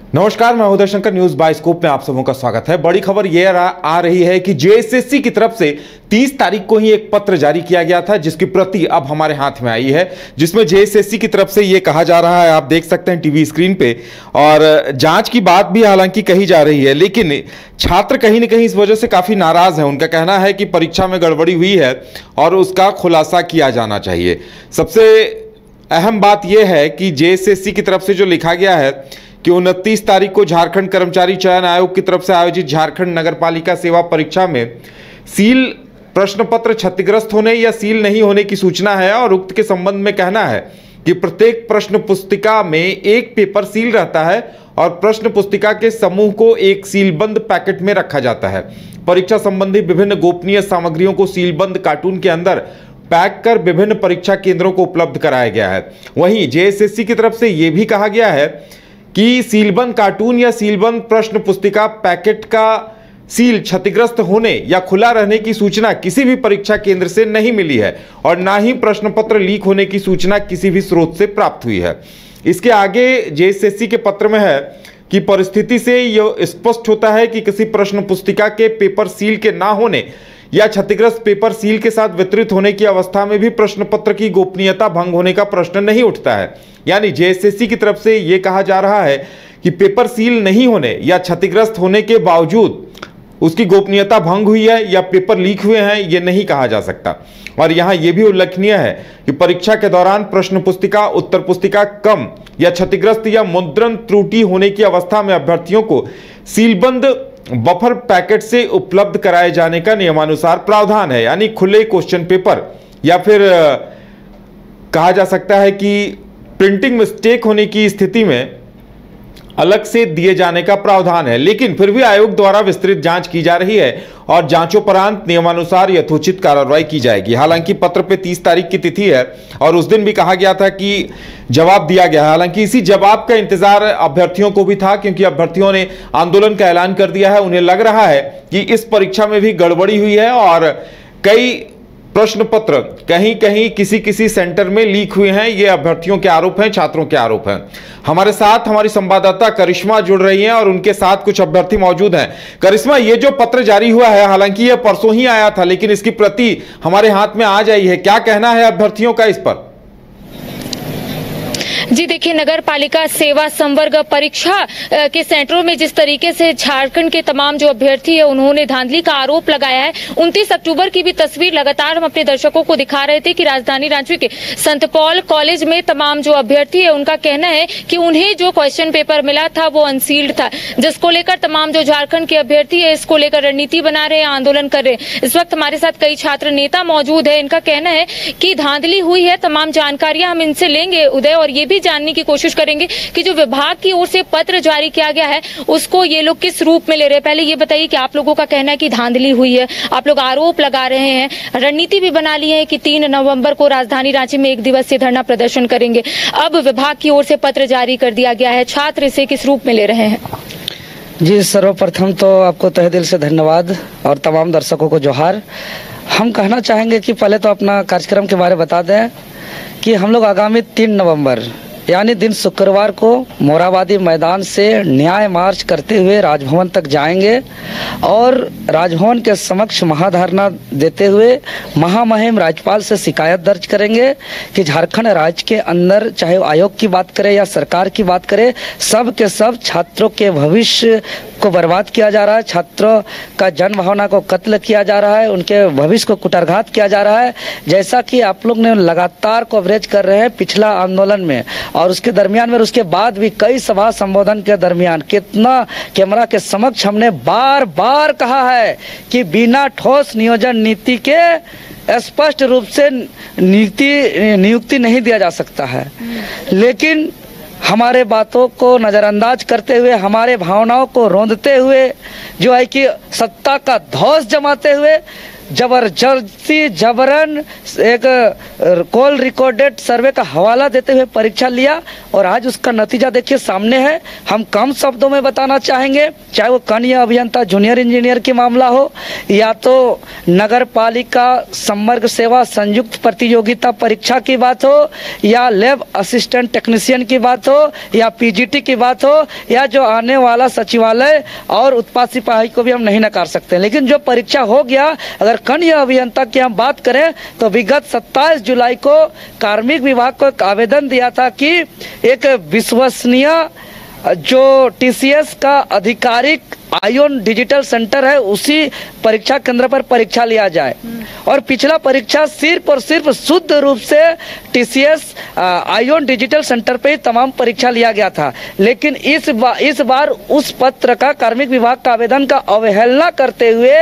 नमस्कार, मैं Uday Shankar. News bioscope में आप सबों का स्वागत है। बड़ी खबर यह आ रही है कि जेएसएससी की तरफ से 30 तारीख को ही एक पत्र जारी किया गया था, जिसकी प्रति अब हमारे हाथ में आई है, जिसमें जेएसएससी की तरफ से यह कहा जा रहा है, आप देख सकते हैं टीवी स्क्रीन पे, और जांच की बात भी हालांकि कही जा रही है, लेकिन छात्र कहीं ना कहीं इस वजह से काफी नाराज है। उनका कहना है कि परीक्षा में गड़बड़ी हुई है और उसका खुलासा किया जाना चाहिए। सबसे अहम बात यह है कि जेएसएससी की तरफ से जो लिखा गया है कि 29 तारीख को झारखंड कर्मचारी चयन आयोग की तरफ से आयोजित झारखंड नगरपालिका सेवा परीक्षा में सील प्रश्न पत्र क्षतिग्रस्त होने या सील नहीं होने की सूचना है, और उक्त के संबंध में कहना है कि प्रत्येक प्रश्न पुस्तिका में एक पेपर सील रहता है और प्रश्न पुस्तिका के समूह को एक सीलबंद पैकेट में रखा जाता है। परीक्षा संबंधी विभिन्न गोपनीय सामग्रियों को सीलबंद कार्टून के अंदर पैक कर विभिन्न परीक्षा केंद्रों को उपलब्ध कराया गया है। वहीं जेएसएससी की तरफ से यह भी कहा गया है कि सीलबंद कार्टून या सीलबंद प्रश्न पुस्तिका पैकेट का सील क्षतिग्रस्त होने या खुला रहने की सूचना किसी भी परीक्षा केंद्र से नहीं मिली है, और ना ही प्रश्न पत्र लीक होने की सूचना किसी भी स्रोत से प्राप्त हुई है। इसके आगे जेएसएससी के पत्र में है कि परिस्थिति से यह स्पष्ट होता है कि किसी प्रश्न पुस्तिका के पेपर सील के ना होने या क्षतिग्रस्त पेपर सील के साथ वितरित होने की अवस्था में भी प्रश्न पत्र की गोपनीयता भंग होने का प्रश्न नहीं उठता है। यानी जेएसएससी की तरफ से यह कहा जा रहा है कि पेपर सील नहीं होने या क्षतिग्रस्त होने के बावजूद उसकी गोपनीयता भंग हुई है या पेपर लीक हुए हैं, यह नहीं कहा जा सकता। और यहां यह भी उल्लेखनीय है कि परीक्षा के दौरान प्रश्न पुस्तिका, उत्तर पुस्तिका कम या क्षतिग्रस्त या मुद्रण त्रुटि होने की अवस्था में अभ्यर्थियों को सीलबंद बफर पैकेट से उपलब्ध कराए जाने का नियमानुसार प्रावधान है। यानी खुले क्वेश्चन पेपर या फिर कहा जा सकता है कि प्रिंटिंग मिस्टेक होने की स्थिति में अलग से दिए जाने का प्रावधान है, लेकिन फिर भी आयोग द्वारा विस्तृत जांच की जा रही है और जांचोपरांत नियमानुसार यथोचित कार्रवाई की जाएगी। हालांकि पत्र पे 30 तारीख की तिथि है और उस दिन भी कहा गया था कि जवाब दिया गया है। हालांकि इसी जवाब का इंतजार अभ्यर्थियों को भी था, क्योंकि अभ्यर्थियों ने आंदोलन का ऐलान कर दिया है। उन्हें लग रहा है कि इस परीक्षा में भी गड़बड़ी हुई है और कई प्रश्न पत्र कहीं कहीं किसी सेंटर में लीक हुए हैं। ये अभ्यर्थियों के आरोप हैं, छात्रों के आरोप हैं। हमारे साथ हमारी संवाददाता करिश्मा जुड़ रही हैं और उनके साथ कुछ अभ्यर्थी मौजूद हैं। करिश्मा, ये जो पत्र जारी हुआ है, हालांकि ये परसों ही आया था, लेकिन इसकी प्रति हमारे हाथ में आ जाई है, क्या कहना है अभ्यर्थियों का इस पर? जी देखिए, नगर पालिका सेवा संवर्ग परीक्षा के सेंटरों में जिस तरीके से झारखंड के तमाम जो अभ्यर्थी है उन्होंने धांधली का आरोप लगाया है। 29 अक्टूबर की भी तस्वीर लगातार हम अपने दर्शकों को दिखा रहे थे कि राजधानी रांची के संत पॉल कॉलेज में तमाम जो अभ्यर्थी है उनका कहना है कि उन्हें जो क्वेश्चन पेपर मिला था वो अनसील्ड था, जिसको लेकर तमाम जो झारखंड के अभ्यर्थी है इसको लेकर रणनीति बना रहे हैं, आंदोलन कर रहे हैं। इस वक्त हमारे साथ कई छात्र नेता मौजूद है। इनका कहना है कि धांधली हुई है। तमाम जानकारियां हम इनसे लेंगे उदय, और ये भी जानने की कोशिश करेंगे कि जो विभाग की ओर से पत्र जारी किया गया है उसको ये लोग किस रूप में ले रहे हैं। पहले ये बताइए कि आप लोगों का कहना है कि धांधली हुई है, आप लोग आरोप लगा रहे हैं, रणनीति भी बना ली है कि 3 नवंबर को राजधानी रांची में 1 दिवसीय धरना प्रदर्शन करेंगे। अब विभाग की ओर से पत्र जारी कर दिया गया है, छात्र इसे किस रूप में ले रहे हैं? जी, सर्वप्रथम तो आपको तहे दिल से धन्यवाद और तमाम दर्शकों को जोहार। हम कहना चाहेंगे कि पहले तो अपना कार्यक्रम के बारे में बता दें कि हम लोग आगामी 3 नवंबर यानी दिन शुक्रवार को मोराबादी मैदान से न्याय मार्च करते हुए राजभवन तक जाएंगे और राजभवन के समक्ष महाधरना देते हुए महामहिम राज्यपाल से शिकायत दर्ज करेंगे कि झारखंड राज्य के अंदर चाहे आयोग की बात करें या सरकार की बात करें, सब के सब छात्रों के भविष्य को बर्बाद किया जा रहा है, छात्रों का जन भावना को कत्ल किया जा रहा है, उनके भविष्य को कुटाघात किया जा रहा है। जैसा कि आप लोग ने लगातार कवरेज कर रहे हैं पिछला आंदोलन में और उसके दरमियान में, उसके बाद भी कई सभा संबोधन के दरमियान कितना कैमरा के समक्ष हमने बार बार कहा है कि बिना ठोस नियोजन नीति के स्पष्ट रूप से नियुक्ति नहीं दिया जा सकता है। लेकिन हमारे बातों को नज़रअंदाज करते हुए, हमारे भावनाओं को रौंदते हुए, जो है कि सत्ता का धौंस जमाते हुए जबरदस्ती जबरन एक कॉल रिकॉर्डेड सर्वे का हवाला देते हुए परीक्षा लिया और आज उसका नतीजा देखिए सामने है। हम कम शब्दों में बताना चाहेंगे, चाहे वो कन्या अभियंता जूनियर इंजीनियर की मामला हो या तो नगर पालिका समग्र सेवा संयुक्त प्रतियोगिता परीक्षा की बात हो या लैब असिस्टेंट टेक्नीशियन की बात हो या पीजीटी की बात हो या जो आने वाला सचिवालय और उत्पाद सिपाही को भी हम नहीं नकार सकते। लेकिन जो परीक्षा हो गया, अगर कन्या अभियंता की हम बात करें तो विगत 27 जुलाई को कार्मिक विभाग को एक आवेदन दिया था कि एक विश्वसनीय जो टीसीएस का आधिकारिक आयोन डिजिटल सेंटर है उसी परीक्षा केंद्र पर परीक्षा लिया जाए। और पिछला परीक्षा सिर्फ और सिर्फ शुद्ध रूप से टीसीएस आयोन डिजिटल सेंटर पे ही तमाम परीक्षा लिया गया था। लेकिन इस बार उस पत्र का कार्मिक विभाग का आवेदन का अवहेलना करते हुए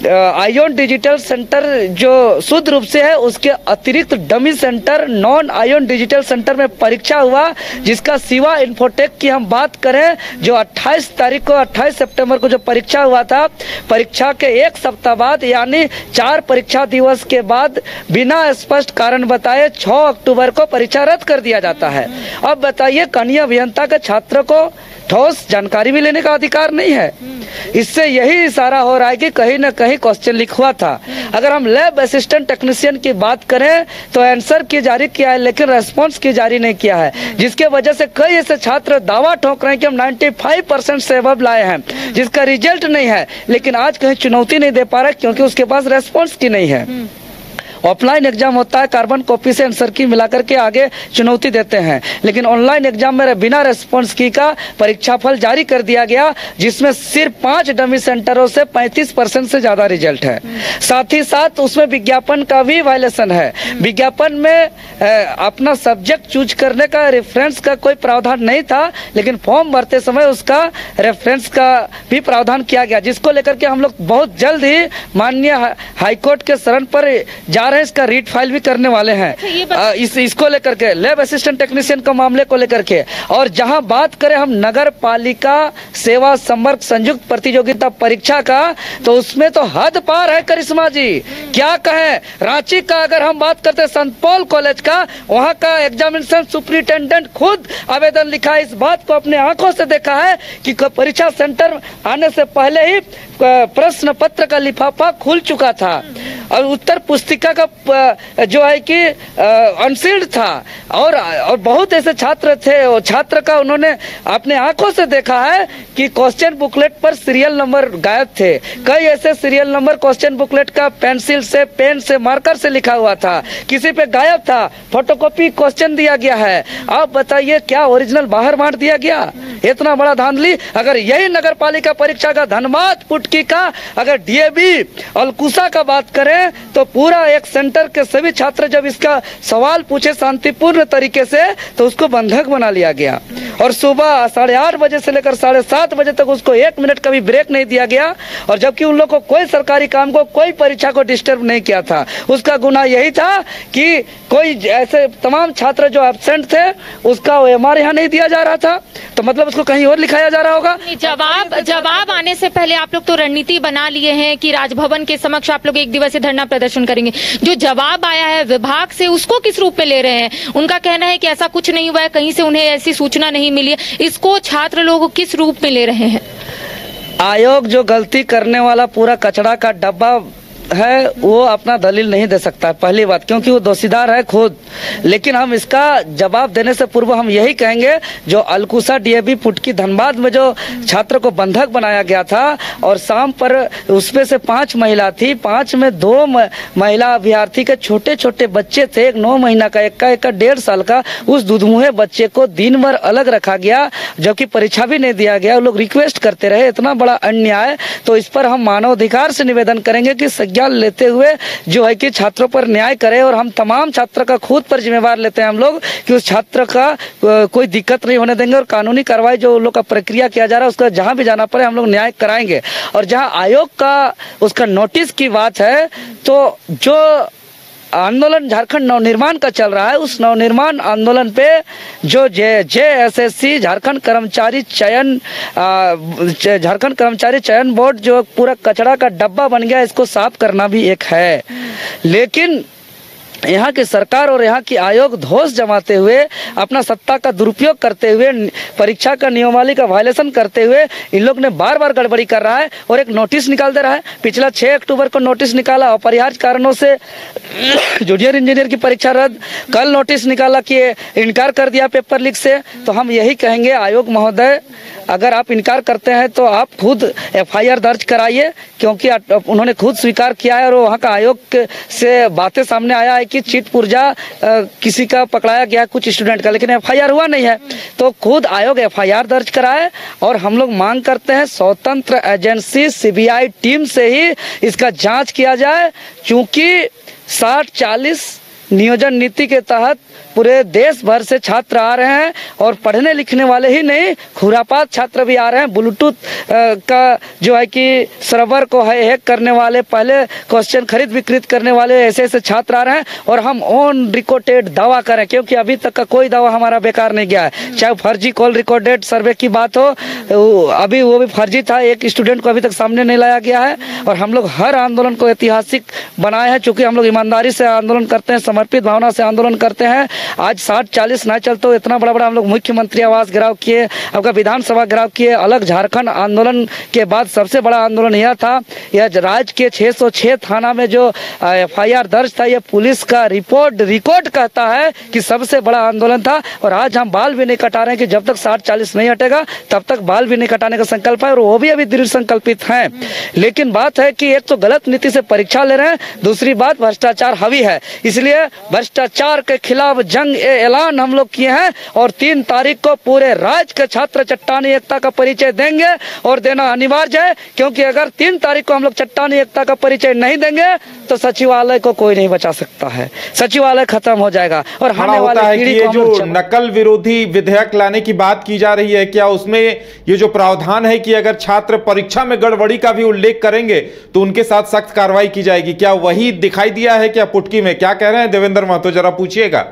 आयोन डिजिटल सेंटर जो शुद्ध रूप से है उसके अतिरिक्त dummy centre non ion digital centre में परीक्षा हुआ, जिसका सिवा इन्फोटेक की हम बात करें जो 28 सितंबर को जो परीक्षा हुआ था, परीक्षा के एक सप्ताह बाद यानी 4 परीक्षा दिवस के बाद बिना स्पष्ट कारण बताए 6 अक्टूबर को परीक्षा रद्द कर दिया जाता है। अब बताइए, कन्या अभियंता के छात्र को ठोस जानकारी भी लेने का अधिकार नहीं है। इससे यही इशारा हो रहा है कि कहीं ना कहीं क्वेश्चन लीक हुआ था। अगर हम लैब असिस्टेंट टेक्नीशियन की बात करें तो आंसर की जारी किया है लेकिन रेस्पॉन्स की जारी नहीं किया है, जिसके वजह से कई ऐसे छात्र दावा ठोक रहे हैं कि हम 95% से अबव लाए हैं, जिसका रिजल्ट नहीं है। लेकिन आज कहीं चुनौती नहीं दे पा रहे क्योंकि उसके पास रेस्पॉन्स की नहीं है। ऑफलाइन एग्जाम होता है, कार्बन कॉपी से आंसर की मिलाकर के आगे चुनौती देते हैं, लेकिन ऑनलाइन एग्जाम में बिना रेस्पॉन्स की का परीक्षाफल जारी कर दिया गया, जिसमें सिर्फ 5 डमी सेंटरों से 35% से ज्यादा रिजल्ट है। साथ ही साथ उसमें विज्ञापन का भी वायलेशन है। विज्ञापन में अपना सब्जेक्ट चूज करने का रेफरेंस का कोई प्रावधान नहीं था, लेकिन फॉर्म भरते समय उसका रेफरेंस का भी प्रावधान किया गया, जिसको लेकर के हम लोग बहुत जल्द ही माननीय हाईकोर्ट के शरण पर जा रहे हैं। इसका रीड फाइल भी करने वाले हैं इसको लेकर के, लैब असिस्टेंट टेक्नीशियन के मामले को लेकर के। और जहां बात करें हम नगर पालिका सेवा संवर्ग संयुक्त प्रतियोगिता परीक्षा का, तो उसमें तो हद पार है करिश्मा जी, क्या कहें। रांची का अगर हम बात करते हैं संत पॉल कॉलेज का, वहां का एग्जामिनेशन सुपरिटेंडेंट खुद आवेदन लिखा है, इस बात को अपने आंखों से देखा है कि परीक्षा सेंटर आने से पहले ही प्रश्न पत्र का लिफाफा खुल चुका था और उत्तर पुस्तिका का जो है कि अनसील्ड था और बहुत ऐसे छात्र थे, और छात्र का उन्होंने अपने आंखों से देखा है कि क्वेश्चन बुकलेट पर सीरियल नंबर गायब थे। कई ऐसे सीरियल नंबर क्वेश्चन बुकलेट का पेंसिल से, पेन से, मार्कर से लिखा हुआ था, किसी पे गायब था, फोटोकॉपी क्वेश्चन दिया गया है। आप बताइए क्या ओरिजिनल बाहर बांट दिया गया? इतना बड़ा धांधली। अगर यही नगर पालिका परीक्षा का धनबाद पुटकी का अगर डीएवी अलकुशा का बात करें तो पूरा एक सेंटर के सभी छात्र जब इसका सवाल पूछे शांतिपूर्ण तरीके से तो उसको बंधक बना लिया गया और सुबह 8:30 बजे से लेकर 7:30 बजे तक उसको 1 मिनट का भी ब्रेक नहीं दिया गया, और जबकि उन लोगों को कोई सरकारी काम को, कोई परीक्षा को डिस्टर्ब नहीं किया था। उसका गुना यही था कि कोई ऐसे तमाम छात्र जो एब्सेंट थे उसका OMR यहाँ नहीं दिया जा रहा था, तो मतलब उसको कहीं और लिखाया जा रहा होगा। जवाब आने से पहले आप लोग तो रणनीति बना लिए हैं कि राजभवन के समक्ष आप लोग 1 दिवसीय धरना प्रदर्शन करेंगे। जो जवाब आया है विभाग से उसको किस रूप में ले रहे हैं? उनका कहना है कि ऐसा कुछ नहीं हुआ है, कहीं से उन्हें ऐसी सूचना नहीं मिली है। इसको छात्र लोग किस रूप में ले रहे हैं? आयोग जो गलती करने वाला पूरा कचरा का डब्बा है वो अपना दलील नहीं दे सकता, पहली बात, क्योंकि वो दोषीदार है खुद। लेकिन हम इसका जवाब देने से पूर्व हम यही कहेंगे, जो अलकुशा डीएवी पुटकी धनबाद में जो छात्र को बंधक बनाया गया था और शाम पर उसमें से 5 महिला थी, 5 में 2 महिला अभ्यर्थी के छोटे छोटे बच्चे थे, एक 9 महीना का, एक का 1.5 साल का। उस दुधमुहे बच्चे को दिन भर अलग रखा गया जबकि परीक्षा भी नहीं दिया गया। लोग रिक्वेस्ट करते रहे, इतना बड़ा अन्याय। तो इस पर हम मानवाधिकार से निवेदन करेंगे कि लेते हुए जो है कि छात्रों पर न्याय करें, और हम तमाम छात्र का खुद पर जिम्मेवार लेते हैं हम लोग कि उस छात्र का कोई दिक्कत नहीं होने देंगे, और कानूनी कार्रवाई जो लोग का प्रक्रिया किया जा रहा है उसका जहां भी जाना पड़े हम लोग न्याय कराएंगे। और जहां आयोग का उसका नोटिस की बात है, तो जो आंदोलन झारखंड नवनिर्माण का चल रहा है, उस नवनिर्माण आंदोलन पे जो JSSC झारखंड कर्मचारी चयन बोर्ड जो पूरा कचरा का डब्बा बन गया, इसको साफ करना भी एक है। लेकिन यहाँ की सरकार और यहाँ की आयोग धौंस जमाते हुए, अपना सत्ता का दुरुपयोग करते हुए, परीक्षा का नियमावली का वायलेशन करते हुए इन लोग ने बार बार गड़बड़ी कर रहा है और एक नोटिस निकाल दे रहा है। पिछला 6 अक्टूबर को नोटिस निकाला, अपरिहार्य कारणों से जूनियर इंजीनियर की परीक्षा रद्द। कल नोटिस निकाला कि इनकार कर दिया पेपर लीक से। तो हम यही कहेंगे आयोग महोदय, अगर आप इनकार करते हैं तो आप खुद FIR दर्ज कराइए, क्योंकि उन्होंने खुद स्वीकार किया है और वहाँ का आयोग से बातें सामने आया है कि चिट पुर्जा किसी का पकड़ाया गया कुछ स्टूडेंट का, लेकिन FIR हुआ नहीं है। तो खुद आयोग FIR दर्ज कराए और हम लोग मांग करते हैं स्वतंत्र एजेंसी CBI टीम से ही इसका जांच किया जाए, क्योंकि 60-40 नियोजन नीति के तहत पूरे देश भर से छात्र आ रहे हैं और पढ़ने लिखने वाले ही नहीं, खुरापात छात्र भी आ रहे हैं। ब्लूटूथ का जो है कि सर्वर को हैक करने वाले, पहले क्वेश्चन खरीद विक्रित करने वाले ऐसे छात्र आ रहे हैं। और हम ऑन रिकॉर्डेड दावा करें, क्योंकि अभी तक का कोई दावा हमारा बेकार नहीं गया है। चाहे फर्जी कॉल रिकॉर्डेड सर्वे की बात हो, अभी वो भी फर्जी था, एक स्टूडेंट को अभी तक सामने नहीं लाया गया है। और हम लोग हर आंदोलन को ऐतिहासिक बनाए हैं, चूँकि हम लोग ईमानदारी से आंदोलन करते हैं, समर्पित भावना से आंदोलन करते हैं। आज 60-40 ना चलते हो, इतना बड़ा हम लोग मुख्यमंत्री आवास घेराव किए, आपका विधानसभा घेराव किए। अलग झारखंड आंदोलन के बाद सबसे बड़ा आंदोलन यह था। यह राज्य के 606 थाना में जो FIR दर्ज था, यह पुलिस का रिकॉर्ड कहता है कि सबसे बड़ा आंदोलन था। और आज हम बाल भी नहीं कटा रहे हैं कि जब तक 60-40 नहीं हटेगा तब तक बाल भी नहीं कटाने का संकल्प है, और वो भी अभी दृढ़ संकल्पित हैं। लेकिन बात है कि एक तो गलत नीति से परीक्षा ले रहे हैं, दूसरी बात भ्रष्टाचार हावी है। इसलिए भ्रष्टाचार के खिलाफ जंग ऐलान हम लोग किए हैं और 3 तारीख को पूरे राज्य के छात्र चट्टानी एकता का परिचय देंगे और देना अनिवार्य है, क्योंकि अगर 3 तारीख को हम लोग चट्टानी एकता का परिचय नहीं देंगे तो सचिवालय को कोई नहीं बचा सकता है, सचिवालय खत्म हो जाएगा। और आने वाली पीढ़ी को जो नकल विरोधी विधेयक लाने की बात की जा रही है, क्या उसमें ये जो प्रावधान है कि अगर छात्र परीक्षा में गड़बड़ी का भी उल्लेख करेंगे तो उनके साथ सख्त कार्रवाई की जाएगी, क्या वही दिखाई दिया है क्या पुटकी में? क्या कह रहे हैं देवेंद्र महतो, जरा पूछिएगा।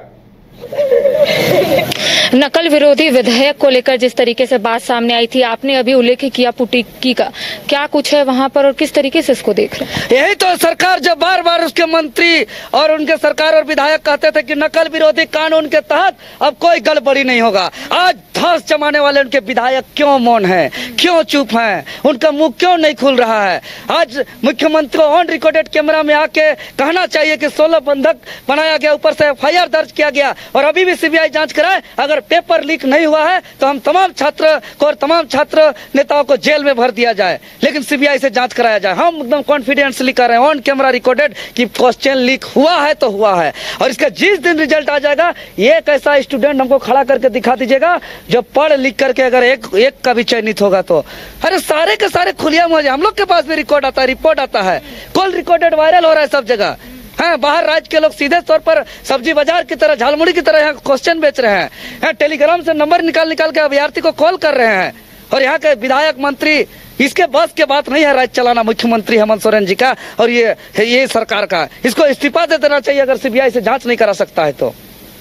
नकल विरोधी विधेयक को लेकर जिस तरीके से बात सामने आई थी, आपने अभी उल्लेख किया पुटिकी का, क्या कुछ है वहां पर और किस तरीके से इसको देख रहे हैं? यही तो सरकार जब बार बार उसके मंत्री और उनके सरकार और विधायक कहते थे कि नकल विरोधी कानून के तहत अब कोई गड़बड़ी नहीं होगा। आज धौंस जमाने वाले उनके विधायक क्यों मौन हैं, क्यों चुप हैं, उनका मुंह क्यों नहीं खुल रहा है? आज मुख्यमंत्री को ऑन रिकॉर्डेड कैमरा में आके कहना चाहिए कि 16 बंधक बनाया गया, ऊपर से FIR दर्ज किया गया और अभी भी CBI जांच कराए। अगर पेपर लीक नहीं हुआ है तो हम तमाम छात्र को और तमाम छात्र नेताओं को जेल में भर दिया जाए, लेकिन CBI से जांच कराया जाए। हम एकदम कॉन्फिडेंसली कर रहे हैं ऑन कैमरा रिकॉर्डेड कि क्वेश्चन लीक हुआ है तो हुआ है, और इसका जिस दिन रिजल्ट आ जाएगा, एक ऐसा स्टूडेंट हमको खड़ा करके दिखा दीजिएगा जो पढ़ लिख करके अगर एक का भी चयनित होगा तो अरे सारे के सारे खुलियाम हो जाए। हम लोग के पास भी रिपोर्ट आता है, कॉल रिकॉर्डेड वायरल हो रहा है सब जगह। हैं, बाहर राज्य के लोग सीधे तौर पर सब्जी बाजार की तरह, झालमुड़ी की तरह यहाँ क्वेश्चन बेच रहे हैं, टेलीग्राम से नंबर निकाल के अभ्यर्थी को कॉल कर रहे हैं। और यहाँ के विधायक मंत्री, इसके बस के बात नहीं है राज्य चलाना मुख्यमंत्री हेमंत सोरेन जी का और ये सरकार का। इसको इस्तीफा दे देना चाहिए अगर CBI से जांच नहीं करा सकता है तो।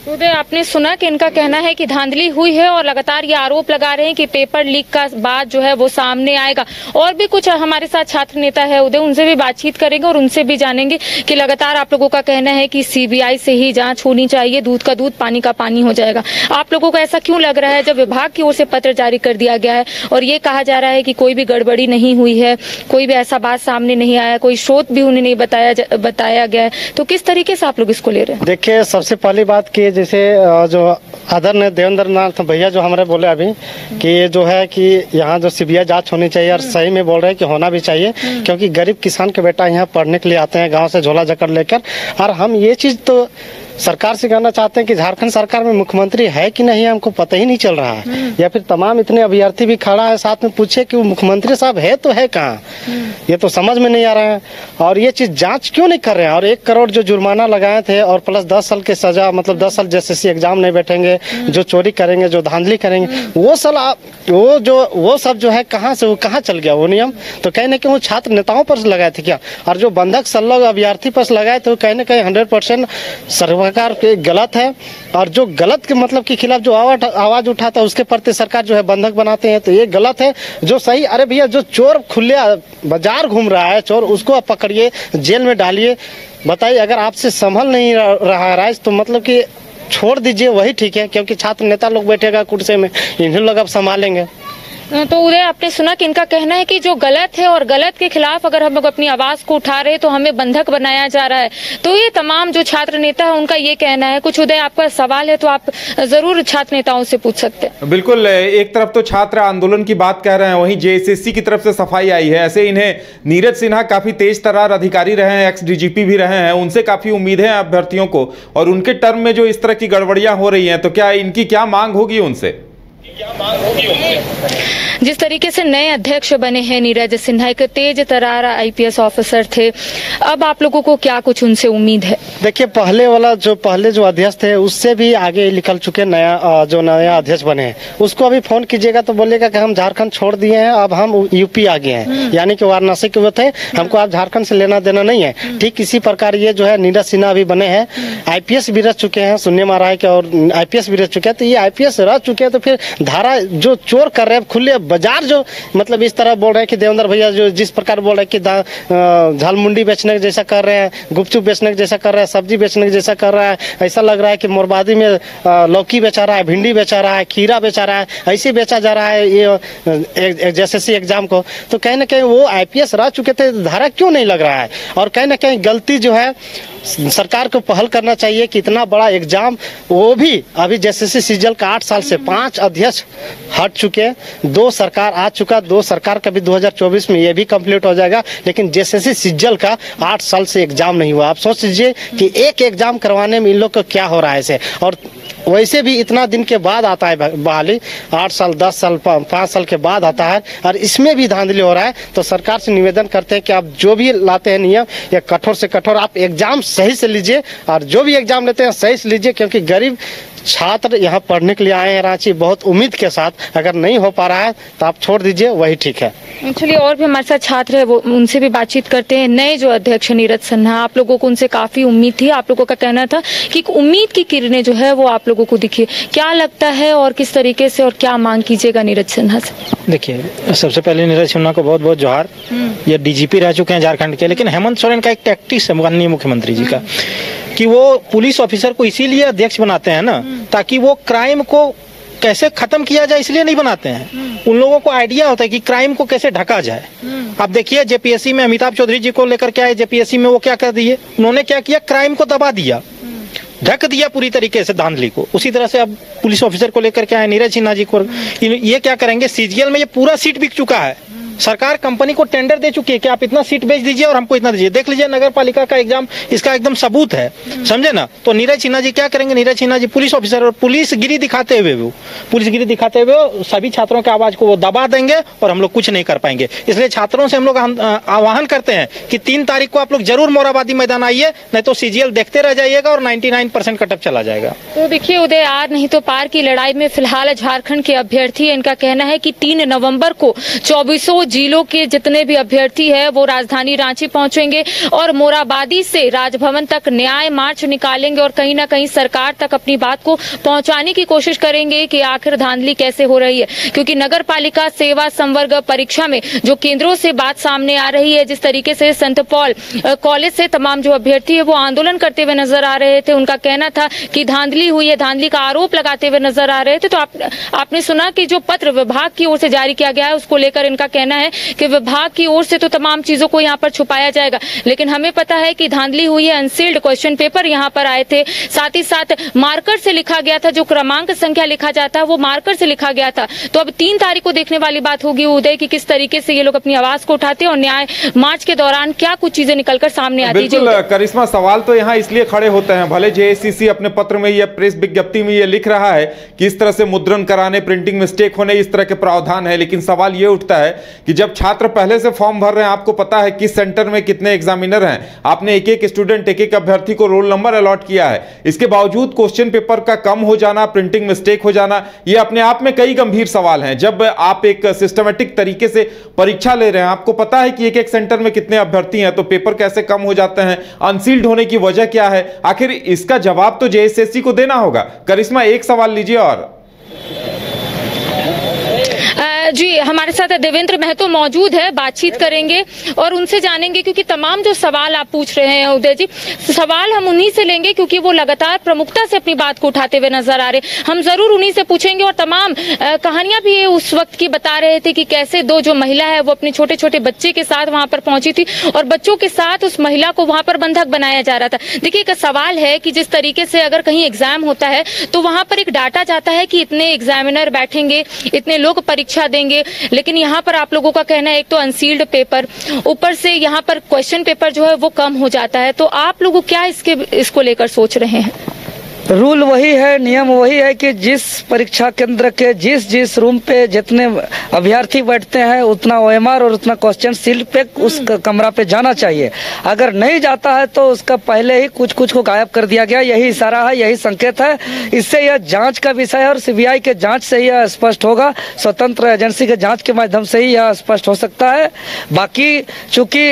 उदय, आपने सुना कि इनका कहना है कि धांधली हुई है और लगातार ये आरोप लगा रहे हैं कि पेपर लीक का बात जो है वो सामने आएगा। और भी कुछ हमारे साथ छात्र नेता है उदय, उनसे भी बातचीत करेंगे और उनसे भी जानेंगे कि लगातार आप लोगों का कहना है कि CBI से ही जांच होनी चाहिए, दूध का दूध पानी का पानी हो जाएगा। आप लोगों को ऐसा क्यों लग रहा है जब विभाग की ओर से पत्र जारी कर दिया गया है और ये कहा जा रहा है कि कोई भी गड़बड़ी नहीं हुई है, कोई भी ऐसा बात सामने नहीं आया, कोई स्रोत भी उन्हें नहीं बताया गया है, तो किस तरीके से आप लोग इसको ले रहे हैं? देखिए, सबसे पहली बात की जैसे जो आदरणीय देवेंद्र नाथ भैया जो हमारे बोले अभी कि जो है कि यहाँ जो CBI जांच होनी चाहिए, और सही में बोल रहे हैं कि होना भी चाहिए, क्योंकि गरीब किसान के बेटा यहाँ पढ़ने के लिए आते हैं गांव से झोला जकड़ लेकर। और हम ये चीज़ तो सरकार से कहना चाहते हैं कि झारखंड सरकार में मुख्यमंत्री है कि नहीं हमको पता ही नहीं चल रहा है, या फिर तमाम इतने अभ्यर्थी भी खड़ा है साथ में पूछे कि वो मुख्यमंत्री साहब है तो है कहाँ, ये तो समझ में नहीं आ रहा है। और ये चीज जांच क्यों नहीं कर रहे हैं। और 1 करोड़ जो जुर्माना लगाए थे और प्लस 10 साल की सजा, मतलब 10 साल JSSC एग्जाम नहीं बैठेंगे, जो चोरी करेंगे, जो धांधली करेंगे, वो सब जो है कहाँ से, वो कहाँ चल गया वो नियम। तो कहीं ना कहीं वो छात्र नेताओं पर लगाए थे क्या, और जो बंधक संलग्न अभ्यर्थी पर लगाए थे वो कहीं ना कहीं 100% सरकार के गलत है। और जो गलत के मतलब के खिलाफ जो आवाज उठाता है उसके प्रति सरकार जो है बंधक बनाते हैं, तो ये गलत है। जो सही, अरे भैया जो चोर खुले बाजार घूम रहा है चोर, उसको आप पकड़िए, जेल में डालिए। बताइए, अगर आपसे संभल नहीं रहा है राज, तो मतलब कि छोड़ दीजिए, वही ठीक है, क्योंकि छात्र नेता लोग बैठेगा कुर्सी में, इन्हीं लोग अब संभालेंगे। तो उदय, आपने सुना कि इनका कहना है कि जो गलत है और गलत के खिलाफ अगर हम लोग अपनी आवाज को उठा रहे हैं तो हमें बंधक बनाया जा रहा है। तो ये तमाम जो छात्र नेता है उनका ये कहना है। कुछ उदय आपका सवाल है तो आप जरूर छात्र नेताओं से पूछ सकते हैं। बिल्कुल, एक तरफ तो छात्र आंदोलन की बात कह रहे हैं, वहीं JSSC की तरफ से सफाई आई है। ऐसे इन्हें नीरज सिन्हा काफी तेज तर्रार अधिकारी रहे हैं, ex-DGP भी रहे हैं, उनसे काफी उम्मीद है अभ्यर्थियों को, और उनके टर्म में जो इस तरह की गड़बड़ियां हो रही हैं, तो क्या इनकी क्या मांग होगी उनसे? जिस तरीके से नए अध्यक्ष बने हैं नीरज सिन्हा, एक तेज तर्रार IPS ऑफिसर थे, अब आप लोगों को क्या कुछ उनसे उम्मीद है? देखिए, पहले जो अध्यक्ष थे उससे भी आगे निकल चुके नया अध्यक्ष बने हैं, उसको अभी फोन कीजिएगा तो बोलेगा कि हम झारखंड छोड़ दिए हैं, अब हम UP आ गए हैं, यानी कि वाराणसी के वो थे, हमको आप झारखंड से लेना देना नहीं है। ठीक इसी प्रकार ये जो है नीरज सिन्हा अभी बने हैं, IPS भी रह चुके हैं, सुनने में आ रहा है कि, और IPS भी रह चुके हैं। तो ये IPS रह चुके हैं, तो फिर धारा जो चोर कर रहे हैं खुले बाजार, जो मतलब इस तरह बोल रहे हैं कि देवेंद्र भैया जो जिस प्रकार बोल रहे हैं कि झालमुंडी बेचने के जैसा कर रहे हैं, गुपचुप बेचने के जैसा कर रहे हैं, सब्जी बेचने के जैसा कर रहा है, ऐसा लग रहा है कि मोरबादी में लौकी बेचा रहा है, भिंडी बेचा रहा है, खीरा बेचा रहा है, ऐसे बेचा जा रहा है ये JSSC एग्जाम को। तो कहीं ना कहीं वो IPS रह चुके थे, धारा क्यों नहीं लग रहा है। और कहीं ना कहीं गलती जो है सरकार को पहल करना चाहिए कि इतना बड़ा एग्जाम, वो भी अभी JSSC सीजल का 8 साल से 5 अध्यक्ष हट चुके, 2 सरकार आ चुका, 2 सरकार का भी 2024 में ये भी कंप्लीट हो जाएगा, लेकिन JSSC सीजल का 8 साल से एग्जाम नहीं हुआ। आप सोच लीजिए कि एक एग्जाम करवाने में इन लोग को क्या हो रहा है इसे। और वैसे भी इतना दिन के बाद आता है बहाली, 8 साल 10 साल 5 साल के बाद आता है, और इसमें भी धांधली हो रहा है। तो सरकार से निवेदन करते हैं कि आप जो भी लाते हैं नियम, या कठोर से कठोर आप एग्जाम सही से लीजिए, और जो भी एग्जाम लेते हैं सही से लीजिए, क्योंकि गरीब छात्र यहाँ पढ़ने के लिए आए हैं रांची बहुत उम्मीद के साथ। अगर नहीं हो पा रहा है तो आप छोड़ दीजिए, वही ठीक है। चलिए, और भी हमारे साथ छात्र है, वो उनसे भी बातचीत करते हैं। नए जो अध्यक्ष नीरज सिन्हा, आप लोगों को उनसे काफी उम्मीद थी, आप लोगों का कहना था कि उम्मीद की किरणें जो है वो आप लोगों को दिखी, क्या लगता है और किस तरीके से और क्या मांग कीजिएगा नीरज सिन्हा से? देखिए, सबसे पहले नीरज सिन्हा को बहुत बहुत जोहार। ये DGP रह चुके हैं झारखंड के, लेकिन हेमंत सोरेन का एक टैक्टिक्स है माननीय मुख्यमंत्री जी का, कि वो पुलिस ऑफिसर को इसीलिए अध्यक्ष बनाते हैं ना, ताकि वो क्राइम को कैसे खत्म किया जाए इसलिए नहीं बनाते हैं। उन लोगों को आइडिया होता है कि क्राइम को कैसे ढका जाए। अब देखिए, JPSC में अमिताभ चौधरी जी को लेकर के आए, JPSC में वो क्या कर दिए, उन्होंने क्या किया, क्राइम को दबा दिया, ढक दिया पूरी तरीके से धांधली को। उसी तरह से अब पुलिस ऑफिसर को लेकर के आए नीरज सिन्हा जी को, ये क्या करेंगे, CGL में ये पूरा सीट बिक चुका है, सरकार कंपनी को टेंडर दे चुकी है कि आप इतना सीट बेच दीजिए और हमको इतना दीजिए। देख लीजिए नगर पालिका का एग्जाम, इसका एकदम सबूत है, समझे ना। तो नीरज सिन्हा जी क्या करेंगे, नीरज सिन्हा जी पुलिस ऑफिसर और पुलिसगिरी दिखाते हुए सभी छात्रों की आवाज को वो दबा देंगे और हम लोग कुछ नहीं कर पाएंगे। इसलिए छात्रों से हम लोग आह्वान करते हैं कि 3 तारीख को आप लोग जरूर मोराबादी मैदान आइए, नहीं तो CGL देखते रह जाइएगा और 99% कटअप चला जाएगा। तो देखिए उदय, आर नहीं तो पार की लड़ाई में फिलहाल झारखंड के अभ्यर्थी, इनका कहना है कि 3 नवंबर को 24 जिलों के जितने भी अभ्यर्थी है वो राजधानी रांची पहुंचेंगे और मोराबादी से राजभवन तक न्याय मार्च निकालेंगे और कहीं ना कहीं सरकार तक अपनी बात को पहुंचाने की कोशिश करेंगे कि आखिर धांधली कैसे हो रही है। क्योंकि नगर पालिका सेवा संवर्ग परीक्षा में जो केंद्रों से बात सामने आ रही है, जिस तरीके से संत पॉल कॉलेज से तमाम जो अभ्यर्थी है वो आंदोलन करते हुए नजर आ रहे थे, उनका कहना था कि धांधली हुई है, धांधली का आरोप लगाते हुए नजर आ रहे थे। तो आपने सुना कि जो पत्र विभाग की ओर से जारी किया गया है उसको लेकर इनका कहना है कि विभाग की ओर से तो तमाम चीजों को यहाँ पर छुपाया जाएगा, लेकिन हमें पता है कि धांधली हुई है। अनसील्ड क्वेश्चन पेपर यहाँ पर आए थे, साथ ही साथ मार्कर से लिखा गया था, जो क्रमांक संख्या लिखा जाता है वो मार्कर से लिखा गया था। तो अब 3 तारीख को देखने वाली बात होगी उदय की किस तरीके से ये लोग अपनी आवाज को उठाते हैं और न्याय मार्च के दौरान क्या कुछ चीजें निकलकर सामने आती है। बिल्कुल करिश्मा, सवाल तो यहाँ इसलिए खड़े होते हैं, भले जेएससीसी अपने पत्र में या प्रेस विज्ञप्ति में ये लिख रहा है कि इस तरह से मुद्रण कराने, प्रिंटिंग मिस्टेक होने, इस तरह के प्रावधान है, लेकिन सवाल ये उठता है कि जब छात्र पहले से फॉर्म भर रहे हैं, आपको पता है किस सेंटर में कितने एग्जामिनर हैं, आपने एक एक स्टूडेंट, एक एक अभ्यर्थी को रोल नंबर अलॉट किया है, इसके बावजूद क्वेश्चन पेपर का कम हो जाना, प्रिंटिंग मिस्टेक हो जाना, ये अपने आप में कई गंभीर सवाल हैं। जब आप एक सिस्टमेटिक तरीके से परीक्षा ले रहे हैं, आपको पता है कि एक एक सेंटर में कितने अभ्यर्थी हैं, तो पेपर कैसे कम हो जाते हैं, अनसील्ड होने की वजह क्या है, आखिर इसका जवाब तो जेएसएससी को देना होगा। करिश्मा, एक सवाल लीजिए और जी, हमारे साथ देवेंद्र महतो मौजूद है, बातचीत करेंगे और उनसे जानेंगे, क्योंकि तमाम जो सवाल आप पूछ रहे हैं उदय जी, सवाल हम उन्हीं से लेंगे क्योंकि वो लगातार प्रमुखता से अपनी बात को उठाते हुए नजर आ रहे। हम जरूर उन्हीं से पूछेंगे और तमाम कहानियां भी उस वक्त की बता रहे थे कि कैसे दो जो महिला है वो अपने छोटे छोटे बच्चे के साथ वहां पर पहुंची थी और बच्चों के साथ उस महिला को वहां पर बंधक बनाया जा रहा था। देखिए, एक सवाल है कि जिस तरीके से अगर कहीं एग्जाम होता है तो वहां पर एक डाटा जाता है कि इतने एग्जामिनर बैठेंगे, इतने लोग परीक्षा देंगे, लेकिन यहाँ पर आप लोगों का कहना है एक तो अनसील्ड पेपर, ऊपर से यहाँ पर क्वेश्चन पेपर जो है वो कम हो जाता है। तो आप लोग क्या इसको लेकर सोच रहे हैं? रूल वही है, नियम वही है कि जिस परीक्षा केंद्र के जिस रूम पे जितने अभ्यर्थी बैठते हैं उतना ओएमआर और उतना क्वेश्चन सील्ड पे उस कमरा पे जाना चाहिए। अगर नहीं जाता है तो उसका पहले ही कुछ को गायब कर दिया गया। यही इशारा है, यही संकेत है। इससे यह जांच का विषय है और सीबीआई के जांच से ही यह स्पष्ट होगा, स्वतंत्र एजेंसी के जांच के माध्यम से ही यह स्पष्ट हो सकता है। बाकी चूंकि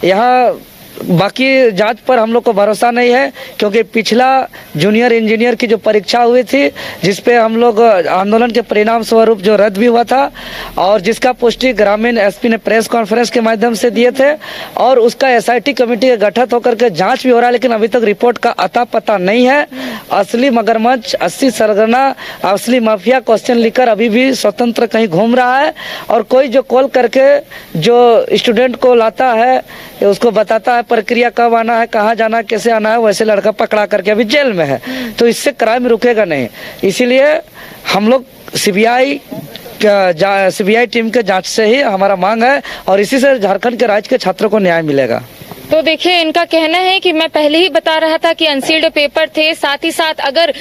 यहाँ बाकी जांच पर हम लोग को भरोसा नहीं है, क्योंकि पिछला जूनियर इंजीनियर की जो परीक्षा हुई थी जिसपे हम लोग आंदोलन के परिणाम स्वरूप जो रद्द भी हुआ था और जिसका पुष्टि ग्रामीण एसपी ने प्रेस कॉन्फ्रेंस के माध्यम से दिए थे और उसका एसआईटी कमेटी गठित होकर के जांच भी हो रहा है, लेकिन अभी तक रिपोर्ट का अता पता नहीं है। असली मगरमच्छ, असली सरगना, असली माफिया क्वेश्चन लिखकर अभी भी स्वतंत्र कहीं घूम रहा है और कोई जो कॉल करके जो स्टूडेंट को लाता है उसको बताता है प्रक्रिया कब आना है, कहाँ जाना है, कैसे आना है, वैसे लड़का पकड़ा करके अभी जेल में है। तो इससे क्राइम रुकेगा नहीं। इसीलिए हम लोग सीबीआई टीम के जांच से ही हमारा मांग है और इसी से झारखंड के राज्य के छात्रों को न्याय मिलेगा। तो देखिए, इनका कहना है कि मैं पहले ही बता रहा था कि अनसील्ड पेपर थे, साथ ही साथ अगर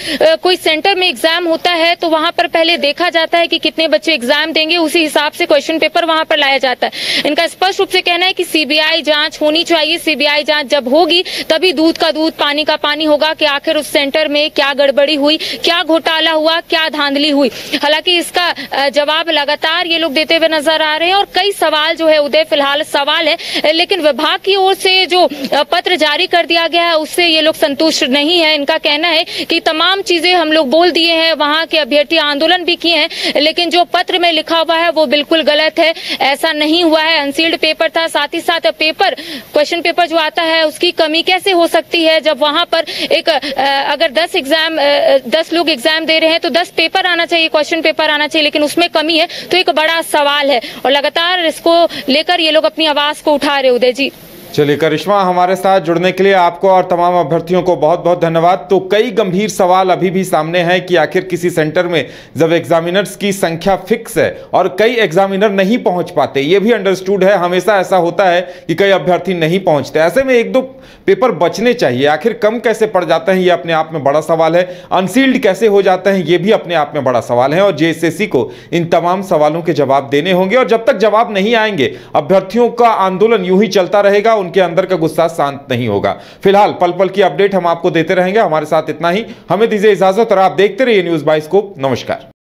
कोई सेंटर में एग्जाम होता है तो वहां पर पहले देखा जाता है कि कितने बच्चे एग्जाम देंगे, उसी हिसाब से क्वेश्चन पेपर वहां पर लाया जाता है। इनका स्पष्ट रूप से कहना है कि सीबीआई जांच होनी चाहिए। सीबीआई जांच जब होगी तभी दूध का दूध, पानी का पानी होगा कि आखिर उस सेंटर में क्या गड़बड़ी हुई, क्या घोटाला हुआ, क्या धांधली हुई। हालांकि इसका जवाब लगातार ये लोग देते हुए नजर आ रहे हैं और कई सवाल जो है उदय फिलहाल सवाल है, लेकिन विभाग की ओर से जो पत्र जारी कर दिया गया है उससे ये लोग संतुष्ट नहीं है। इनका कहना है कि तमाम चीजें हम लोग बोल दिए हैं, वहां के अभ्यर्थी आंदोलन भी किए हैं, लेकिन जो पत्र में लिखा हुआ है वो बिल्कुल गलत है, ऐसा नहीं हुआ है। अनसील्ड पेपर था, साथ ही साथ क्वेश्चन पेपर जो आता है उसकी कमी कैसे हो सकती है जब वहां पर एक अगर 10 लोग एग्जाम दे रहे हैं तो 10 पेपर आना चाहिए, क्वेश्चन पेपर आना चाहिए, लेकिन उसमें कमी है, तो एक बड़ा सवाल है और लगातार इसको लेकर ये लोग अपनी आवाज को उठा रहे। उदय जी, चलिए करिश्मा, हमारे साथ जुड़ने के लिए आपको और तमाम अभ्यर्थियों को बहुत बहुत धन्यवाद। तो कई गंभीर सवाल अभी भी सामने हैं कि आखिर किसी सेंटर में जब एग्जामिनर्स की संख्या फिक्स है और कई एग्जामिनर नहीं पहुंच पाते, ये भी अंडरस्टूड है, हमेशा ऐसा होता है कि कई अभ्यर्थी नहीं पहुंचते, ऐसे में 1-2 पेपर बचने चाहिए। आखिर कम कैसे पड़ जाते हैं ये अपने आप में बड़ा सवाल है, अनसील्ड कैसे हो जाते हैं ये भी अपने आप में बड़ा सवाल है और जेएसएससी को इन तमाम सवालों के जवाब देने होंगे और जब तक जवाब नहीं आएंगे अभ्यर्थियों का आंदोलन यूं ही चलता रहेगा, उनके अंदर का गुस्सा शांत नहीं होगा। फिलहाल पल पल की अपडेट हम आपको देते रहेंगे। हमारे साथ इतना ही, हमें दीजिए इजाजत और आप देखते रहिए न्यूज़ बाइस्कोप। नमस्कार।